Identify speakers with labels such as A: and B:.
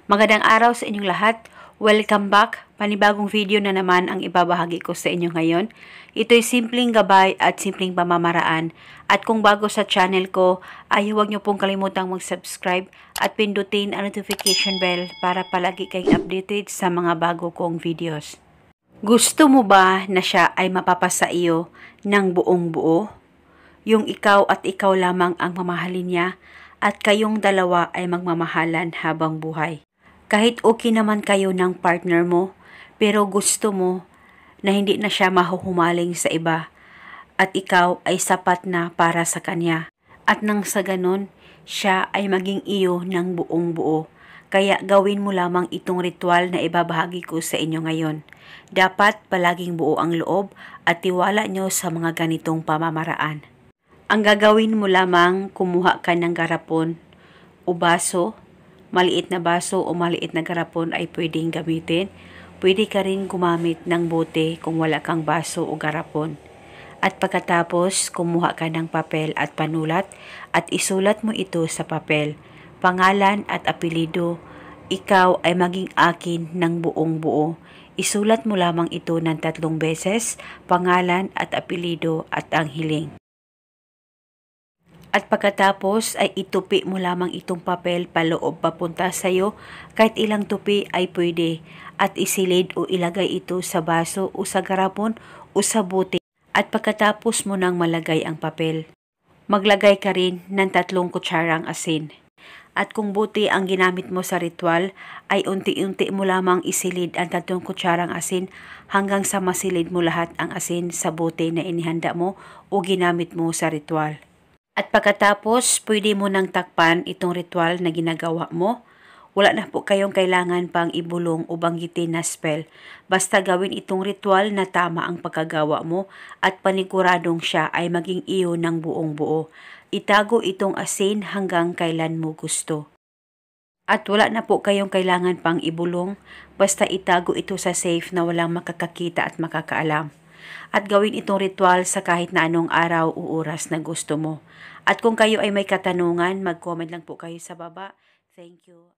A: Magandang araw sa inyong lahat. Welcome back. Panibagong video na naman ang ibabahagi ko sa inyo ngayon. Ito'y simpleng gabay at simpleng pamamaraan. At kung bago sa channel ko, ay huwag niyo pong kalimutang mag-subscribe at pindutin ang notification bell para palagi kayong updated sa mga bago kong videos. Gusto mo ba na siya ay mapapasa iyo ng buong buo? Yung ikaw at ikaw lamang ang mamahalin niya at kayong dalawa ay magmamahalan habang buhay. Kahit okay naman kayo ng partner mo, pero gusto mo na hindi na siya mahuhumaling sa iba at ikaw ay sapat na para sa kanya. At nang sa ganon, siya ay maging iyo ng buong buo. Kaya gawin mo lamang itong ritual na ibabahagi ko sa inyo ngayon. Dapat palaging buo ang loob at tiwala nyo sa mga ganitong pamamaraan. Ang gagawin mo lamang, kumuha ka ng garapon o baso. Maliit na baso o maliit na garapon ay pwedeng gamitin. Pwede ka rin gumamit ng bote kung wala kang baso o garapon. At pagkatapos, kumuha ka ng papel at panulat at isulat mo ito sa papel. Pangalan at apelido, ikaw ay maging akin ng buong buo. Isulat mo lamang ito ng 3 beses, pangalan at apelido at ang hiling. At pagkatapos ay itupi mo lamang itong papel paloob papunta sa iyo, kahit ilang tupi ay pwede, at isilid o ilagay ito sa baso o sa garapon o sa bote. At pagkatapos mo nang malagay ang papel, maglagay ka rin ng 3 kutsarang asin. At kung bote ang ginamit mo sa ritual, ay unti-unti mo lamang isilid ang 3 kutsarang asin hanggang sa masilid mo lahat ang asin sa bote na inihanda mo o ginamit mo sa ritual. At pagkatapos, pwede mo nang takpan itong ritual na ginagawa mo. Wala na po kayong kailangan pang ibulong o banggitin na spell. Basta gawin itong ritual na tama ang pagkagawa mo at paniguradong siya ay maging iyo ng buong buo. Itago itong asin hanggang kailan mo gusto. At wala na po kayong kailangan pang ibulong. Basta itago ito sa safe na walang makakakita at makakaalam. At gawin itong ritual sa kahit na anong araw o oras na gusto mo. At kung kayo ay may katanungan, mag-comment lang po kayo sa baba. Thank you.